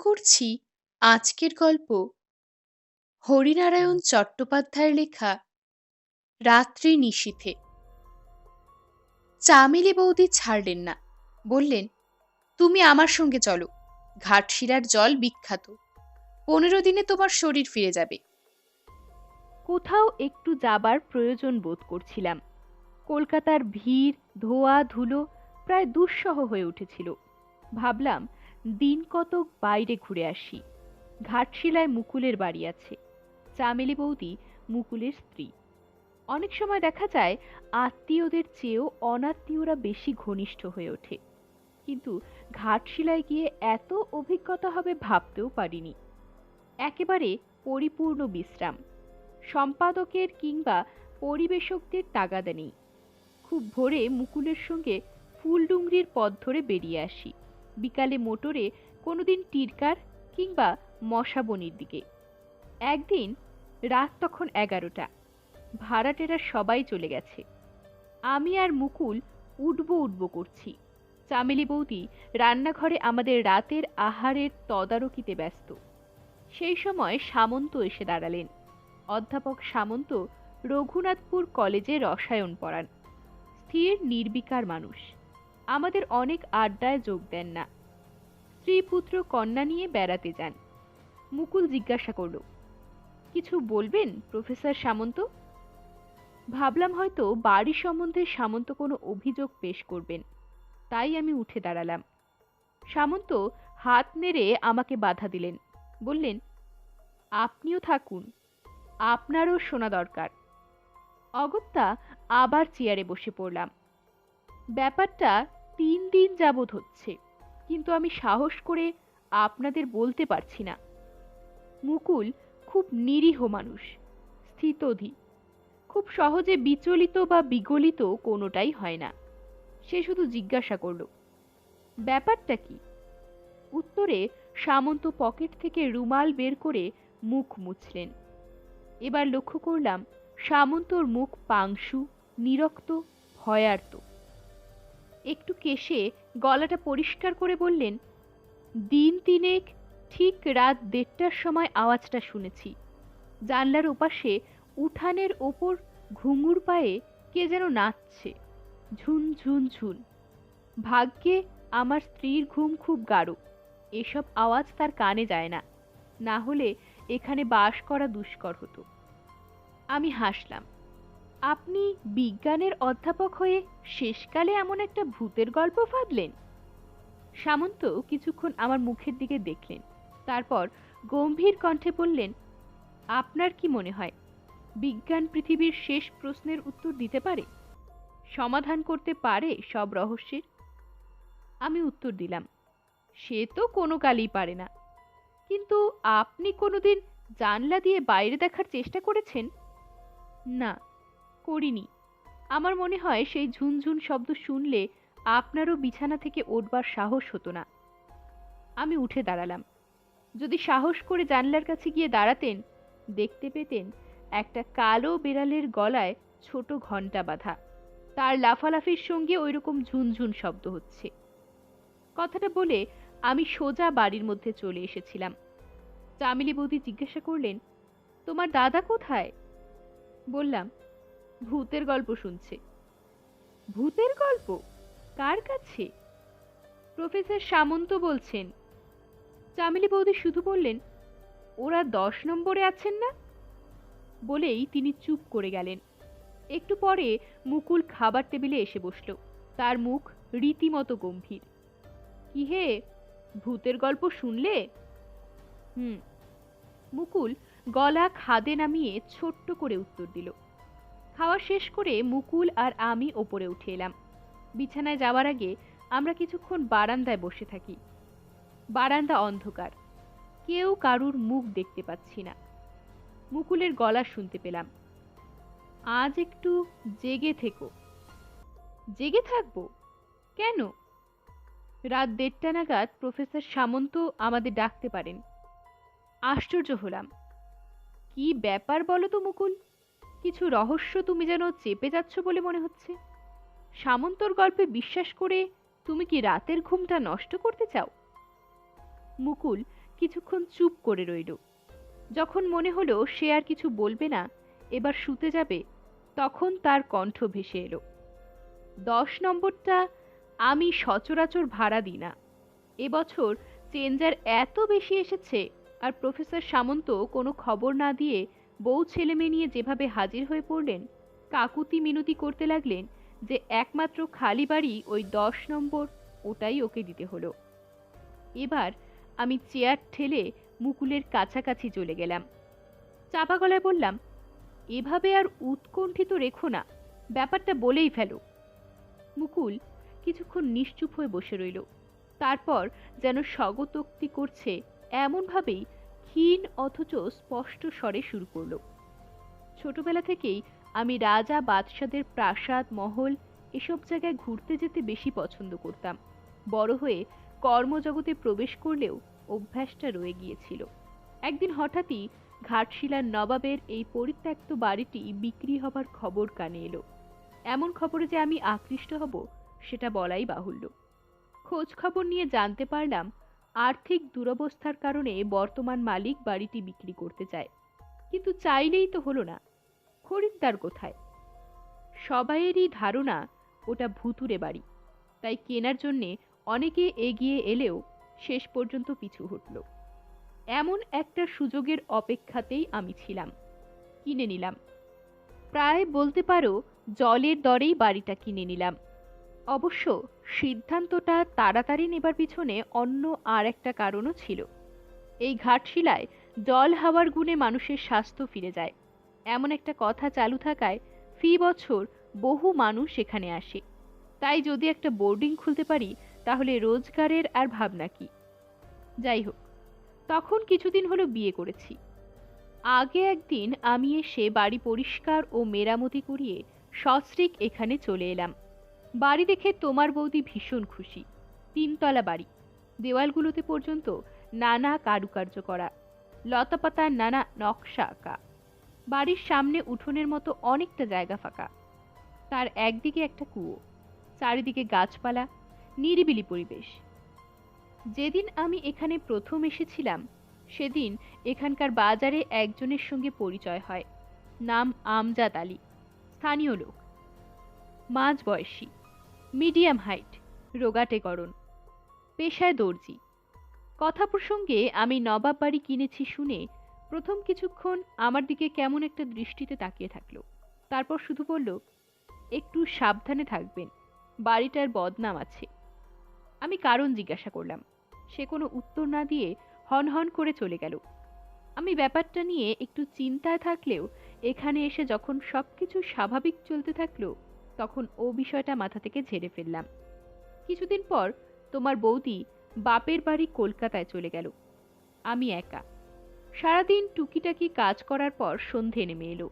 করছি আজকের গল্প হরিনারায়ণ চট্টোপাধ্যায়ের লেখা রাত্রি নিশীথে। চামেলি বৌদি ছাড়লেন না, বললেন, তুমি আমার সঙ্গে চলো। ঘাটশিলার জল বিখ্যাত, 15 দিনে তোমার শরীর ফিরে যাবে। কোথাও একটু যাবার প্রয়োজন বোধ করছিলাম। কলকাতার ভিড়, ধোঁয়া, ধুলো প্রায় দুঃসহ হয়ে উঠেছিল। ভাবলাম দিন কতক বাইরে ঘুরে আসি। ঘাটশিলায় মুকুলের বাড়ি আছে। চামেলি বৌদি মুকুলের স্ত্রী। অনেক সময় দেখা যায় আত্মীয়দের চেয়েও অনাত্মীয়রা বেশি ঘনিষ্ঠ হয়ে ওঠে, কিন্তু ঘাটশিলায় গিয়ে এত অভিজ্ঞতা হবে ভাবতেও পারিনি। একেবারে পরিপূর্ণ বিশ্রাম। সম্পাদকের কিংবা পরিবেশকদের তাগাদা নেই। খুব ভোরে মুকুলের সঙ্গে ফুলডুংরির পথ ধরে বেরিয়ে আসি। বিকালে মোটরে কোনোদিন টিরকার কিংবা মশাবনির দিকে। একদিন রাত তখন 11টা। ভাড়াটেরা সবাই চলে গেছে। আমি আর মুকুল উঠবো উঠবো করছি। চামেলি বৌদি রান্নাঘরে আমাদের রাতের আহারের তদারকিতে ব্যস্ত। সেই সময় সামন্ত এসে দাঁড়ালেন। অধ্যাপক সামন্ত রঘুনাথপুর কলেজে রসায়ন পড়ান। স্থির নির্বিকার মানুষ। আমাদের অনেক আড্ডায় যোগ দেন না। স্ত্রী পুত্র কন্যা নিয়ে বেড়াতে যান। মুকুল জিজ্ঞাসা করল, কিছু বলবেন প্রফেসর সামন্ত? ভাবলাম হয়তো বাড়ি সম্বন্ধে সামন্ত কোনো অভিযোগ পেশ করবেন, তাই আমি উঠে দাঁড়ালাম। সামন্ত হাত নেড়ে আমাকে বাধা দিলেন, বললেন, আপনিও থাকুন, আপনারও শোনা দরকার। অগত্যা আবার চেয়ারে বসে পড়লাম। ব্যাপারটা 3 দিন যাবৎ হচ্ছে, কিন্তু আমি সাহস করে আপনাদের বলতে পারছি না। মুকুল খুব নিরীহ মানুষ, স্থিতধী, খুব সহজে বিচলিত বা বিগলিত কোনোটাই হয় না। সে শুধু জিজ্ঞাসা করল, ব্যাপারটা কি? উত্তরে সামন্ত পকেট থেকে রুমাল বের করে মুখ মুছলেন। এবার লক্ষ্য করলাম সামন্তর মুখ পাংশু, নিরক্ত, ভয়ার্ত। একটু কেশে গলাটা পরিষ্কার করে বললেন, দিন তিনেক ঠিক রাত 1:30টার সময় আওয়াজটা শুনেছি। জানলার ওপাশে উঠানের ওপর ঘুঙুর পায়ে কে যেন নাচছে, ঝুন ঝুন ঝুন। ভাগ্যে আমার স্ত্রীর ঘুম খুব গাঢ়, এসব আওয়াজ তার কানে যায় না, না হলে এখানে বাস করা দুষ্কর হতো। আমি হাসলাম। আপনি বিজ্ঞানের অধ্যাপক হয়ে শেষকালে এমন একটা ভূতের গল্প ফাঁদলেন? সামন্ত কিছুক্ষণ আমার মুখের দিকে দেখলেন, তারপর গম্ভীর কণ্ঠে বললেন, আপনার কি মনে হয় বিজ্ঞান পৃথিবীর শেষ প্রশ্নের উত্তর দিতে পারে, সমাধান করতে পারে সব রহস্যের? আমি উত্তর দিলাম, সে তো কোনো কালই পারে না। কিন্তু আপনি কোনোদিন জানলা দিয়ে বাইরে দেখার চেষ্টা করেছেন? না, করিনি। আমার মনে হয় সেই ঝুনঝুন শব্দ শুনলে আপনারও বিছানা থেকে উঠবার সাহস হতো না। আমি উঠে দাঁড়ালাম। যদি সাহস করে জানলার কাছে গিয়ে দাঁড়াতেন, দেখতে পেতেন একটা কালো বিড়ালের গলায় ছোট ঘণ্টা বাঁধা। তার লাফালাফির সঙ্গে ওইরকম ঝুনঝুন শব্দ হচ্ছে। কথাটা বলে আমি সোজা বাড়ির মধ্যে চলে এসেছিলাম। চামেলি বৌদি জিজ্ঞাসা করলেন, তোমার দাদা কোথায়? বললাম, ভূতের গল্প শুনছে। ভূতের গল্প? কার কাছে? প্রফেসর সামন্ত বলছেন। চামেলি বৌদি শুধু বললেন, ওরা 10 নম্বরে আছেন না? বলেই তিনি চুপ করে গেলেন। একটু পরে মুকুল খাবার টেবিলে এসে বসল। তার মুখ রীতিমতো গম্ভীর। কি হে, ভূতের গল্প শুনলে? হুম। মুকুল গলা খাদে নামিয়ে ছোট্ট করে উত্তর দিল। খাওয়া শেষ করে মুকুল আর আমি ওপরে উঠে এলাম। বিছানায় যাওয়ার আগে আমরা কিছুক্ষণ বারান্দায় বসে থাকি। বারান্দা অন্ধকার, কেউ কারুর মুখ দেখতে পাচ্ছি না। মুকুলের গলা শুনতে পেলাম, আজ একটু জেগে থেকো। জেগে থাকবো? কেন? রাত 1:30টা নাগাদ প্রফেসর সামন্ত আমাদের ডাকতে পারেন। আশ্চর্য হলাম। কি ব্যাপার বলো তো মুকুল? কিছু রহস্য তুমি যেন চেপে যাচ্ছ বলে মনে হচ্ছে। সামন্তর গল্পে বিশ্বাস করে তুমি কি রাতের ঘুমটা নষ্ট করতে চাও? মুকুল কিছুক্ষণ চুপ করে রইল। যখন মনে হলো সে আর কিছু বলবে না, এবার শুতে যাবে, তখন তার কণ্ঠ ভেসে এলো, 10 নম্বরটা আমি সচরাচর ভাড়া দিই না। এবছর চেঞ্জার এত বেশি এসেছে, আর প্রফেসর সামন্ত কোনো খবর না দিয়ে বউ ছেলে মেয়ে নিয়ে যেভাবে হাজির হয়ে পড়লেন, কাকুতি মিনতি করতে লাগলেন যে একমাত্র খালি বাড়ি ওই 10 নম্বর, ওটাই ওকে দিতে হলো। এবার আমি চেয়ার ঠেলে মুকুলের কাছাকাছি চলে গেলাম। চাপা গলায় বললাম, এভাবে আর উৎকণ্ঠিত রেখো না, ব্যাপারটা বলেই ফেলো। মুকুল কিছুক্ষণ নিশ্চুপ হয়ে বসে রইল। তারপর যেন স্বগতোক্তি করছে এমনভাবেই ক্ষীণ অথচ স্পষ্ট স্বরে শুরু করলো, ছোটবেলা থেকেই আমি রাজা বাদশাদের প্রাসাদ মহল এসব জায়গায় ঘুরতে যেতে বেশি পছন্দ করতাম। বড় হয়ে কর্মজগতে প্রবেশ করলেও অভ্যাসটা রয়ে গিয়েছিল। একদিন হঠাৎই ঘাটশিলার নবাবের এই পরিত্যক্ত বাড়িটি বিক্রি হবার খবর কানে এলো। এমন খবরে যে আমি আকৃষ্ট হব সেটা বলাই বাহুল্য। খোঁজ খবর নিয়ে জানতে পারলাম আর্থিক দুরবস্থার কারণে বর্তমান মালিক বাড়িটি বিক্রি করতে চায়, কিন্তু চাইলেই তো হলো না, খরিদ্দার কোথায়? সবাইয়েরই ধারণা ওটা ভুতুরে বাড়ি, তাই কেনার জন্যে অনেকে এগিয়ে এলেও শেষ পর্যন্ত পিছু হটল। এমন একটা সুযোগের অপেক্ষাতেই আমি ছিলাম, কিনে নিলাম। প্রায় বলতে পারো জলের দরেই বাড়িটা কিনে নিলাম। অবশ্য সিদ্ধান্তটা তাড়াতাড়ি নেবার পিছনে অন্য আর একটা কারণও ছিল। এই ঘাটশিলায় জল হাওয়ার গুণে মানুষের স্বাস্থ্য ফিরে যায়, এমন একটা কথা চালু থাকায় ফি বছর বহু মানুষ এখানে আসে। তাই যদি একটা বোর্ডিং খুলতে পারি তাহলে রোজগারের আর ভাবনা কি। যাই হোক, তখন কিছুদিন হলো বিয়ে করেছি। আগে একদিন আমি এসে বাড়ি পরিষ্কার ও মেরামতি করিয়ে সস্ত্রীক এখানে চলে এলাম। বাড়ি দেখে তোমার বৌদি ভীষণ খুশি। 3 তলা বাড়ি, দেওয়ালগুলোতে পর্যন্ত নানা কারুকার্য করা, লতাপাতার নানা নকশা আঁকা। বাড়ির সামনে উঠোনের মতো অনেকটা জায়গা ফাঁকা, তার একদিকে একটা কুয়ো, চারিদিকে গাছপালা, নিরিবিলি পরিবেশ। যেদিন আমি এখানে প্রথম এসেছিলাম সেদিন এখানকার বাজারে একজনের সঙ্গে পরিচয় হয়। নাম আমজাদ আলী, স্থানীয় লোক, মাঝ বয়সী, মিডিয়াম হাইট, রোগাটে গড়ন, পেশায় দর্জি। কথা প্রসঙ্গে আমি নবাব বাড়ি কিনেছি শুনে প্রথম কিছুক্ষণ আমার দিকে কেমন একটা দৃষ্টিতে তাকিয়ে থাকলো। তারপর শুধু বলল, একটু সাবধানে থাকবেন, বাড়িটার বদনাম আছে। আমি কারণ জিজ্ঞাসা করলাম। সে কোনো উত্তর না দিয়ে হন হন করে চলে গেল। আমি ব্যাপারটা নিয়ে একটু চিন্তায় থাকলেও এখানে এসে যখন সবকিছু স্বাভাবিক চলতে থাকলো তখন ও বিষয়টা মাথা থেকে ঝেড়ে ফেললাম। কিছুদিন পর তোমার বৌদি বাপের বাড়ি কলকাতায় চলে গেল। আমি একা। সারাদিন টুকিটাকি কাজ করার পর সন্ধে নেমে এলো,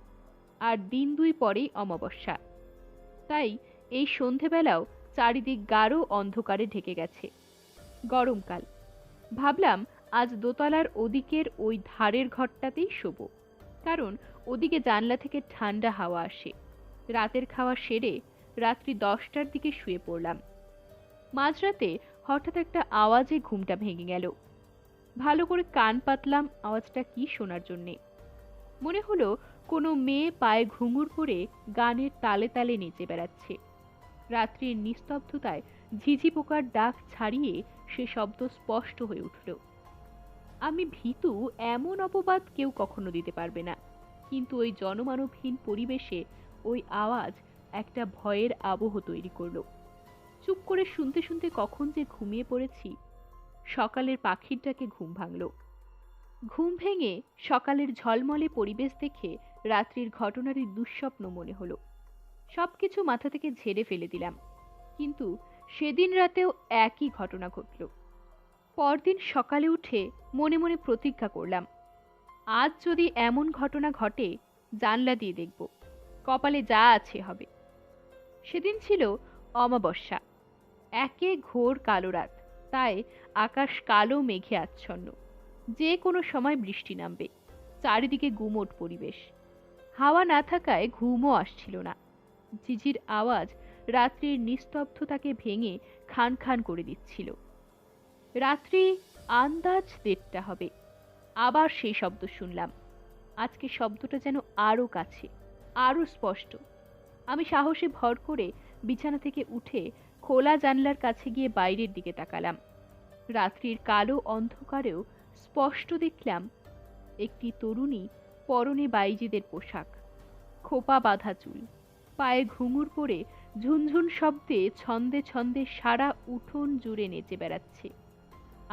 আর দিন 2 পরেই অমাবস্যা। তাই এই সন্ধেবেলাও চারিদিক গাঢ় অন্ধকারে ঢেকে গেছে। গরমকাল। ভাবলাম আজ দোতলার ওদিকের ওই ধারের ঘরটাতেই শোবো, কারণ ওদিকে জানলা থেকে ঠান্ডা হাওয়া আসে। রাতের খাওয়া সেরে রাত্রি 10টার দিকে শুয়ে পড়লাম। মাঝরাতে হঠাৎ একটা আওয়াজে ঘুমটা ভেঙে গেল। ভালো করে কান পাতলাম আওয়াজটা কি শোনার জন্যে। মনে হলো কোনো মেয়ে পায়ে ঘুঙুর পরে গানের তালে তালে নেচে বেড়াচ্ছে। রাত্রির নিস্তব্ধতায় ঝিঝি পোকার ডাক ছাড়িয়ে সে শব্দ স্পষ্ট হয়ে উঠল। আমি ভীতু এমন অপবাদ কেউ কখনো দিতে পারবে না, কিন্তু ওই জনমানবহীন পরিবেশে ওই আওয়াজ একটা ভয়ের আবহ তৈরি করলো। চুপ করে শুনতে শুনতে কখন যে ঘুমিয়ে পড়েছি। সকালের পাখির ডাকে ঘুম ভাঙল। ঘুম ভেঙে সকালের ঝলমলে পরিবেশ দেখে রাত্রির ঘটনারই দুঃস্বপ্ন মনে হলো। সবকিছু মাথা থেকে ঝেড়ে ফেলে দিলাম, কিন্তু সেদিন রাতেও একই ঘটনা ঘটল। পরদিন সকালে উঠে মনে মনে প্রতিজ্ঞা করলাম, আজ যদি এমন ঘটনা ঘটে জানলা দিয়ে দেখব, কপালে যা আছে হবে। সেদিন ছিল অমাবস্যা, একে ঘোর কালো রাত, তাই আকাশ কালো মেঘে আচ্ছন্ন। যে কোনো সময় বৃষ্টি নামবে। চারিদিকে গুমোট পরিবেশ। হাওয়া না থাকায় ঘুমও আসছিল না। ঝিঝির আওয়াজ রাত্রির নিস্তব্ধতাকে ভেঙে খান খান করে দিচ্ছিল। রাত্রি আন্দাজ 1:30 হবে। আবার সেই শব্দ শুনলাম। আজকে শব্দটা যেন আরো কাছে, আরো স্পষ্ট। আমি সাহসে ভর করে বিছানা থেকে উঠে খোলা জানলার কাছে গিয়ে বাইরের দিকে তাকালাম। রাত্রির কালো অন্ধকারেও স্পষ্ট দেখলাম একটি তরুণী, পরনে বাইজিদের পোশাক, খোপা বাঁধা চুল, পায়ে ঘুঙুর পরে ঝুনঝুন শব্দে ছন্দে ছন্দে সারা উঠোন জুড়ে নেচে বেড়াচ্ছে।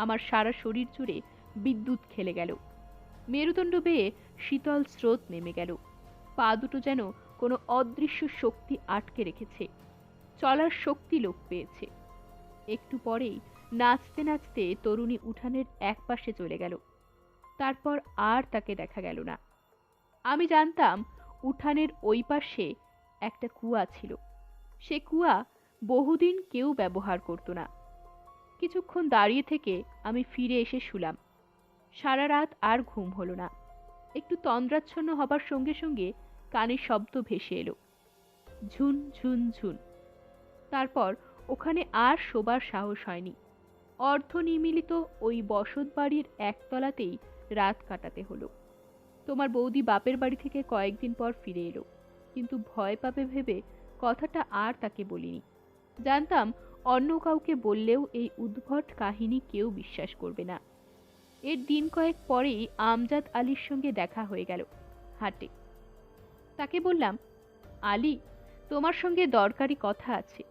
আমার সারা শরীর জুড়ে বিদ্যুৎ খেলে গেল। মেরুদণ্ড বেয়ে শীতল স্রোত নেমে গেল। পা দুটো যেন কোনো অদৃশ্য শক্তি আটকে রেখেছে। চলার শক্তি লোপ পেয়েছে। একটু পরেই নাচতে নাচতে তরুণী উঠানের এক পাশে চলে গেল। তারপর আর তাকে দেখা গেল না। আমি জানতাম উঠানের ওই পাশে একটা কুয়া ছিল। সে কুয়া বহুদিন কেউ ব্যবহার করত না। কিছুক্ষণ দাঁড়িয়ে থেকে আমি ফিরে এসে শুলাম। সারা রাত আর ঘুম হলো না। একটু তন্দ্রাচ্ছন্ন হবার সঙ্গে সঙ্গে কানে শব্দ ভেসে এলো, ঝুন ঝুন ঝুন। তারপর ওখানে আর শোবার সাহস হয়নি। অর্ধনিমিলিত ওই বসত বাড়ির একতলাতেই রাত কাটাতে হলো। তোমার বৌদি বাপের বাড়ি থেকে কয়েকদিন পর ফিরে এলো, কিন্তু ভয় পাবে ভেবে কথাটা আর তাকে বলিনি। জানতাম অন্য কাউকে বললেও এই উদ্ভট কাহিনী কেউ বিশ্বাস করবে না। এর দিন কয়েক পরেই আমজাদ আলীর সঙ্গে দেখা হয়ে গেল হাটে। তাকে বললাম, আলী, তোমার সঙ্গে দরকারি কথা আছে,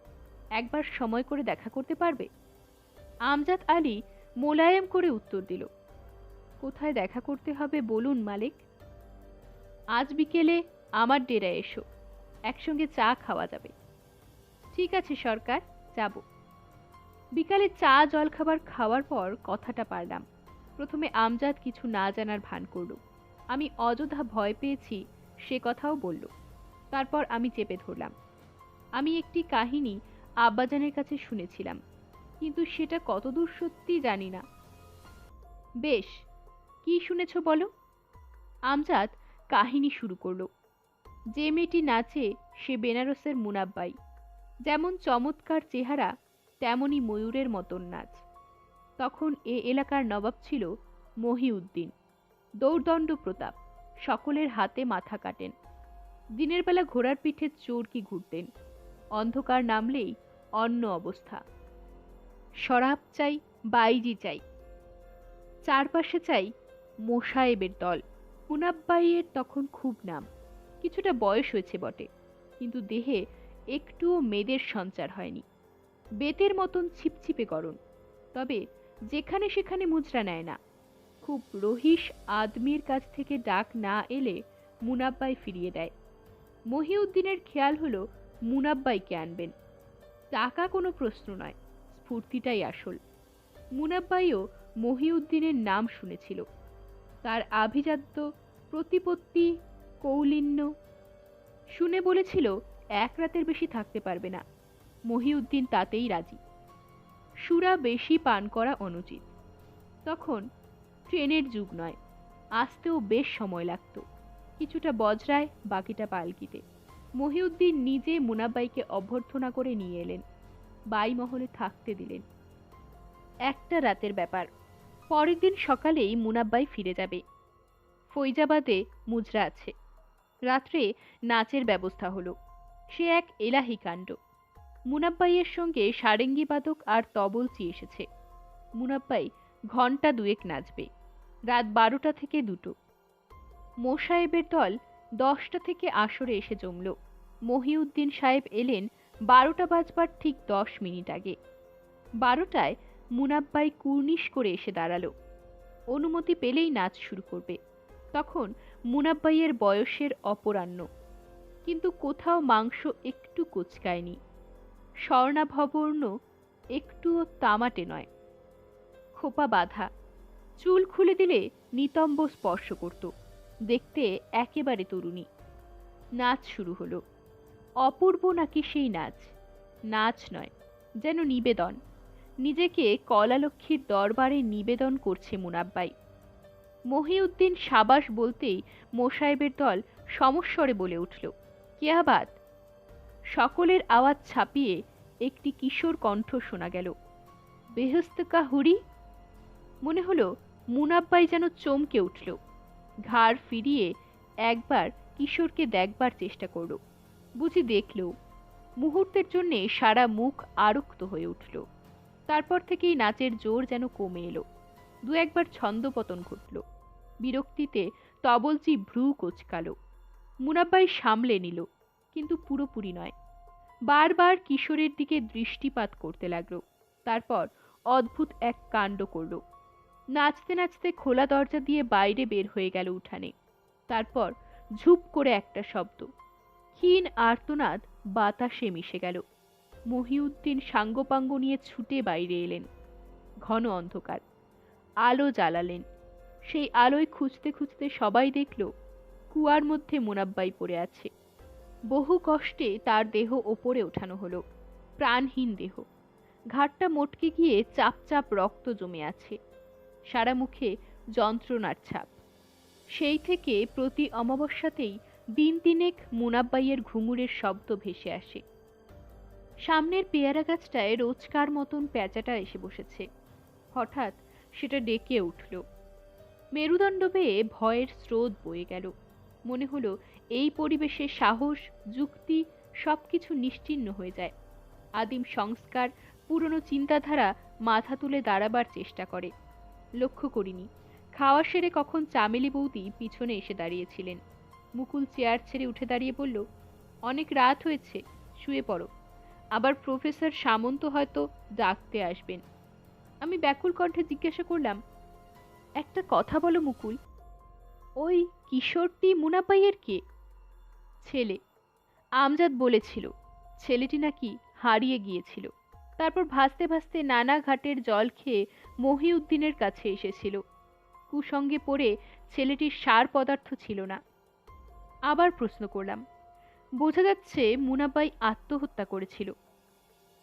একবার সময় করে দেখা করতে পারবে? আমজাদ আলী মোলায়েম করে উত্তর দিল, কোথায় দেখা করতে হবে বলুন মালিক। আজ বিকেলে আমার ডেরায় এসো, একসঙ্গে চা খাওয়া যাবে। ঠিক আছে সরকার, যাব। বিকালে চা জলখাবার খাওয়ার পর কথাটা পারলাম। প্রথমে আমজাদ কিছু না জানার ভান করল। আমি অযথা ভয় পেয়েছি সে কথাও বলল। তারপর আমি চেপে ধরলাম। আমি একটি কাহিনী আব্বাজানের কাছে শুনেছিলাম, কিন্তু সেটা কতদূর সত্যি জানি না। বেশ, কি শুনেছ বলো? আমজাদ কাহিনী শুরু করল। যে মেয়েটি নাচে সে বেনারসের মুনাব্বাই। যেমন চমৎকার চেহারা, তেমনি ময়ূরের মতন নাচ। তখন এ এলাকার নবাব ছিল মহিউদ্দিন। দৌর্দণ্ড প্রতাপ, সকলের হাতে মাথা কাটেন। দিনের বেলা ঘোড়ার পিঠে চোরকি ঘুরতেন। অন্ধকার নামলেই অন্য অবস্থা। শরাব চাই, বাইজি চাই, চারপাশে চাই মোসায়েবের দল। মুনাব্বাইয়ের তখন খুব নাম। কিছুটা বয়স হয়েছে বটে, কিন্তু দেহে একটুও মেদের সঞ্চার হয়নি। বেতের মতন ছিপছিপে গরম, তবে যেখানে সেখানে মুচড়া নেয় না। খুব রহিস আদমির কাছ থেকে ডাক না এলে মুনাব্বাই ফিরিয়ে দেয়। মহিউদ্দিনের খেয়াল হলো মুনাব্বাইকে আনবেন। টাকা কোনো প্রশ্ন নয়, স্ফূর্তিটাই আসল। মুনাব্বাইও মহিউদ্দিনের নাম শুনেছিল। তার আভিজাত্য, প্রতিপত্তি, কৌলিন্য শুনে বলেছিল এক রাতের বেশি থাকতে পারবে না। মহিউদ্দিন তাতেই রাজি। সুরা বেশি পান করা অনুচিত। তখন ট্রেনের যুগ নয়, আসতেও বেশ সময় লাগত। কিছুটা বজরায়, বাকিটা পালকিতে। মহিউদ্দিন নিজে মুনাব্বাইকে অভ্যর্থনা করে নিয়ে এলেন, বাইমহলে থাকতে দিলেন। একটা রাতের ব্যাপার। পরের দিন সকালেই মুনাব্বাই ফিরে যাবে। ফৈজাবাদে মুজরা আছে। রাত্রে নাচের ব্যবস্থা হলো। সে এক এলাহি কাণ্ড। মুনাব্বাইয়ের সঙ্গে সারেঙ্গি বাদক আর তবলচি এসেছে। মুনাব্বাই ঘণ্টা 2 নাচবে, রাত 12টা থেকে 2টো। মোসায়েবের দল 10টা থেকে আসরে এসে জমল। মহিউদ্দিন সাহেব এলেন 12টা বাজবার ঠিক 10 মিনিট আগে। 12টায় মুনাব্বাই কুর্নিশ করে এসে দাঁড়ালো। অনুমতি পেলেই নাচ শুরু করবে। তখন মুনাব্বাইয়ের বয়সের অপরাহ্ন, কিন্তু কোথাও মাংস একটু কোচকায়নি। স্বর্ণাভবর্ণ একটুও তামাটে নয়। খোপা বাঁধা, চুল খুলে দিলে নিতম্ব স্পর্শ করত। দেখতে একেবারে তরুণী। নাচ শুরু হলো। অপূর্ব নাকি সেই নাচ? নাচ নয়, যেন নিবেদন। নিজেকে কলালক্ষ্মীর দরবারে নিবেদন করছে মুনাব্বাই। মহিউদ্দিন সাবাস বলতেই মোসায়েবের দল সমস্বরে বলে উঠল, কিয়া বাত। সকলের আওয়াজ ছাপিয়ে একটি কিশোর কণ্ঠ শোনা গেল, বেহস্ত কা হুড়ি। মনে হলো মুনাব্বাই যেন চমকে উঠল। ঘাড় ফিরিয়ে একবার কিশোরকে দেখবার চেষ্টা করল। বুঝি দেখল। মুহূর্তের জন্যে সারা মুখ আরক্ত হয়ে উঠল। তারপর থেকেই নাচের জোর যেন কমে এলো। দু একবার ছন্দপতন ঘটল। বিরক্তিতে তবলচি ভ্রু কোচকালো। মুনাব্বাই সামলে নিল, কিন্তু পুরোপুরি নয়। বারবার কিশোরের দিকে দৃষ্টিপাত করতে লাগলো। তারপর অদ্ভুত এক কাণ্ড করল। নাচতে নাচতে খোলা দরজা দিয়ে বাইরে বের হয়ে গেল উঠানে। তারপর ঝুপ করে একটা শব্দ, ক্ষীণ আর্তনাদ বাতাসে মিশে গেল। মহিউদ্দিন সাঙ্গপাঙ্গ নিয়ে ছুটে বাইরে এলেন। ঘন অন্ধকার। আলো জ্বালালেন। সেই আলোয় খুঁজতে খুঁজতে সবাই দেখল কুয়ার মধ্যে মুনাব্বাই পড়ে আছে। বহু কষ্টে তার দেহ ওপরে ওঠানো হলো। প্রাণহীন দেহ। ঘাটটা মটকে গিয়ে চাপ চাপ রক্ত জমে আছে। সারা মুখে যন্ত্রণার ছাপ। সেই থেকে প্রতি অমাবস্যাতেই দিন তিনেক মুনাব্বাইয়ের ঘুঙুরের শব্দ ভেসে আসে। সামনের পেয়ারা গাছটায় রোজকার মতন প্যাঁচাটা এসে বসেছে। হঠাৎ সেটা ডেকে উঠল। মেরুদণ্ড বেয়ে ভয়ের স্রোত বয়ে গেল। মনে হলো এই পরিবেশে সাহস, যুক্তি সবকিছু নিশ্চিহ্ন হয়ে যায়। আদিম সংস্কার, পুরনো চিন্তাধারা মাথা তুলে দাঁড়াবার চেষ্টা করে। লক্ষ্য করিনি খাওয়া সেরে কখন চামেলি বৌদি পিছনে এসে দাঁড়িয়েছিলেন। মুকুল চেয়ার ছেড়ে উঠে দাঁড়িয়ে বলল, অনেক রাত হয়েছে, শুয়ে পড়ো। আবার প্রফেসর সামন্ত হয়তো ডাকতে আসবেন। আমি ব্যাকুল কণ্ঠে জিজ্ঞাসা করলাম, একটা কথা বলো মুকুল, ওই কিশোরটি মুনাপাইয়ের কে? ছেলে। আমজাদ বলেছিল ছেলেটি নাকি হারিয়ে গিয়েছিল। তারপর ভাসতে ভাসতে নানা ঘাটের জল খেয়ে মহিউদ্দিনের কাছে এসেছিল। কুসঙ্গে পড়ে ছেলেটির সার পদার্থ ছিল না। আবার প্রশ্ন করলাম, বোঝা যাচ্ছে মুনাবাই আত্মহত্যা করেছিল।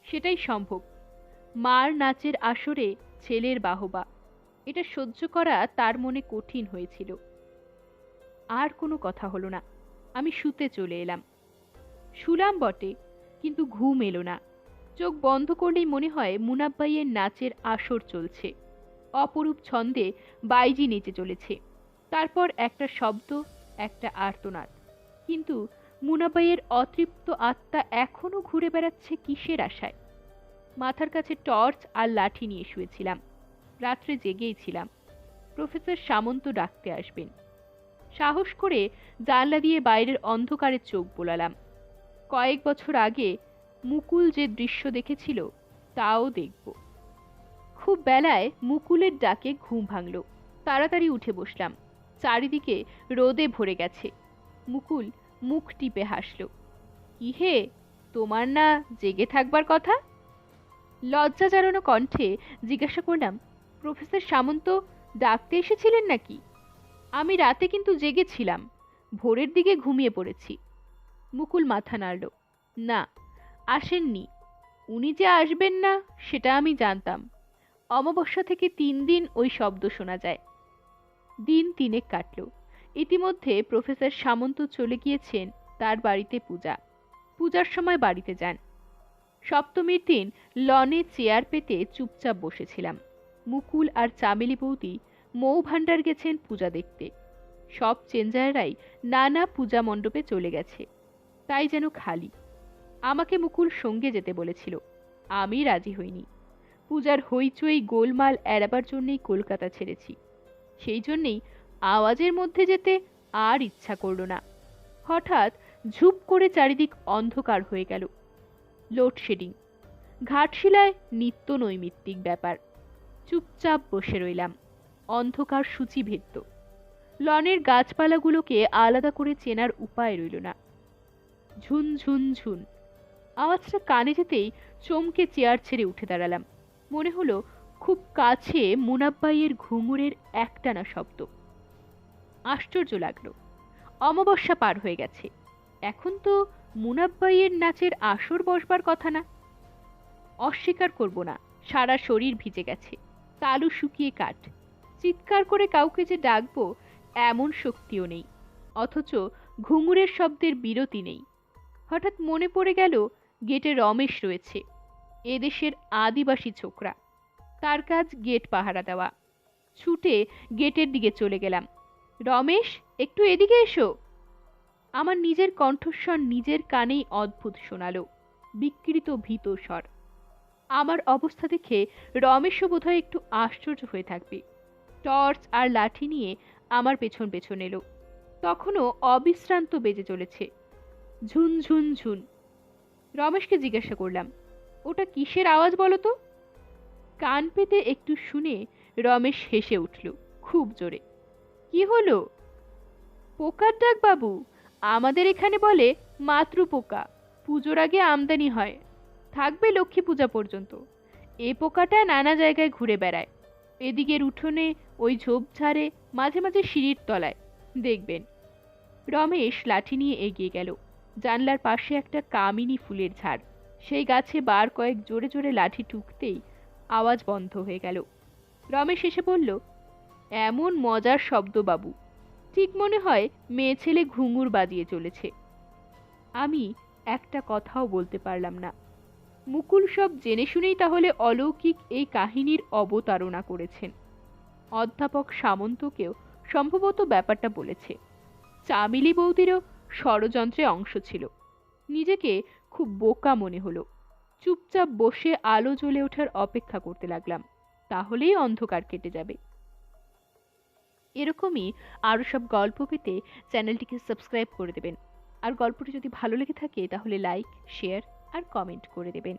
সেটাই সম্ভব। মার নাচের আসরে ছেলের বাহবা, এটা সহ্য করা তার মনে কঠিন হয়েছিল। আর কোনো কথা হলো না। আমি শুতে চলে এলাম। শুলাম বটে, কিন্তু ঘুম এলো না। চোখ বন্ধ করলেই মনে হয় মুনাব্বাইয়ের নাচের আসর চলছে। অপরূপ ছন্দে বাইজি নেচে চলেছে। তারপর একটা শব্দ, একটা আর্তনাদ। কিন্তু মুনাব্বাইয়ের অতৃপ্ত আত্মা এখনো ঘুরে বেড়াচ্ছে কিসের আশায়? মাথার কাছে টর্চ আর লাঠি নিয়ে শুয়েছিলাম। রাত্রে জেগেই ছিলাম। প্রফেসর সামন্ত ডাকতে আসবেন। সাহস করে জানলা দিয়ে বাইরের অন্ধকারে চোখ বোলালাম। কয়েক বছর আগে মুকুল যে দৃশ্য দেখেছিল তাও দেখব। খুব বেলায় মুকুলের ডাকে ঘুম ভাঙল। তাড়াতাড়ি উঠে বসলাম। চারিদিকে রোদে ভরে গেছে। মুকুল মুখ টিপে হাসল। কি হে, তোমার না জেগে থাকবার কথা? লজ্জা জানানো কণ্ঠে জিজ্ঞাসা করলাম, প্রফেসর সামন্ত ডাকতে এসেছিলেন নাকি? আমি রাতে কিন্তু জেগেছিলাম, ভোরের দিকে ঘুমিয়ে পড়েছি। মুকুল মাথা নাড়ল। না, আসেননি। উনি যে আসবেন না সেটা আমি জানতাম। অমাবস্যা থেকে 3 দিন ওই শব্দ শোনা যায়। দিন তিনেক কাটল। ইতিমধ্যে প্রফেসর সামন্ত চলে গিয়েছেন তার বাড়িতে পূজা। পূজার সময় বাড়িতে যান। সপ্তমীর দিন লনে চেয়ার পেতে চুপচাপ বসেছিলাম। মুকুল আর চামেলি বৌদি মৌ ভাণ্ডার গেছেন পূজা দেখতে। সব চেঞ্জাররাই নানা পূজা মণ্ডপে চলে গেছে। তাই যেন খালি। আমাকে মুকুল সঙ্গে যেতে বলেছিল। আমি রাজি হইনি। পূজার হইচই গোলমাল এড়াবার জন্যই কলকাতা ছেড়েছি। সেই জন্যেই আওয়াজের মধ্যে যেতে আর ইচ্ছা করল না। হঠাৎ ঝুপ করে চারিদিক অন্ধকার হয়ে গেল। লোডশেডিং। ঘাটশিলায় নিত্য নৈমিত্তিক ব্যাপার। চুপচাপ বসে রইলাম। অন্ধকার সূচিভেদ্য। লনের গাছপালাগুলোকে আলাদা করে চেনার উপায় রইল না। ঝুন ঝুন ঝুন। আওয়াজটা কানে যেতেই চমকে চেয়ার ছেড়ে উঠে দাঁড়ালাম। মনে হলো খুব কাছে মুনাব্বাইয়ের ঘুঙুরের একটানা শব্দ। আশ্চর্য লাগলো। অমাবস্যা পার হয়ে গেছে। এখন তো মুনাব্বাইয়ের নাচের আসর বসবার কথা না। অস্বীকার করব না, সারা শরীর ভিজে গেছে। তালু শুকিয়ে কাঠ। চিৎকার করে কাউকে যে ডাকবো এমন শক্তিও নেই। অথচ ঘুঙুরের শব্দের বিরতি নেই। হঠাৎ মনে পড়ে গেল গেটে রমেশ রয়েছে। এদেশের আদিবাসী ছোকরা। তার কাজ গেট পাহারা দেওয়া। ছুটে গেটের দিকে চলে গেলাম। রমেশ, একটু এদিকে এসো। আমার নিজের কণ্ঠস্বর নিজের কানেই অদ্ভুত শোনালো, বিকৃত ভীত স্বর। আমার অবস্থা দেখে রমেশও বোধহয় একটু আশ্চর্য হয়ে থাকবে। টর্চ আর লাঠি নিয়ে আমার পেছন পেছন এলো। তখনও অবিশ্রান্ত বেজে চলেছে, ঝুন ঝুন ঝুন। রমেশকে জিজ্ঞাসা করলাম, ওটা কিসের আওয়াজ বলো তো? কান পেতে একটু শুনে রমেশ হেসে উঠল খুব জোরে। কি হলো? পোকার ডাক বাবু। আমাদের এখানে বলে মাতৃ পোকা। পুজোর আগে আমদানি হয়, থাকবে লক্ষ্মী পূজা পর্যন্ত। এ পোকাটা নানা জায়গায় ঘুরে বেড়ায়, এদিকের উঠোনে, ওই ঝোপঝাড়ে, মাঝে মাঝে সিঁড়ির তলায়, দেখবেন। রমেশ লাঠি নিয়ে এগিয়ে গেল। জানলার পাশে একটা কামিনী ফুলের ঝাড়, সেই গাছে বার কয়েক জোরে জোরে লাঠি ঠুকতেই আওয়াজ বন্ধ হয়ে গেল। রমেশ এসে বলল, এমন মজার শব্দ বাবু, ঠিক মনে হয় মেয়ে ছেলে ঘুঙুর বাজিয়ে চলেছে। আমি একটা কথাও বলতে পারলাম না। মুকুল সব জেনে শুনেই তাহলে অলৌকিক এই কাহিনীর অবতারণা করেছেন। অধ্যাপক সামন্তকেও সম্ভবত ব্যাপারটা বলেছে। চামেলি বৌদিরও ষড়যন্ত্রে অংশ ছিল। নিজেকে খুব বোকা মনে হলো। চুপচাপ বসে আলো জ্বলে ওঠার অপেক্ষা করতে লাগলাম, তাহলেই অন্ধকার কেটে যাবে। এরকমই আরও সব গল্প পেতে চ্যানেলটিকে সাবস্ক্রাইব করে দেবেন। আর গল্পটি যদি ভালো লেগে থাকে তাহলে লাইক, শেয়ার আর কমেন্ট করে দেবেন।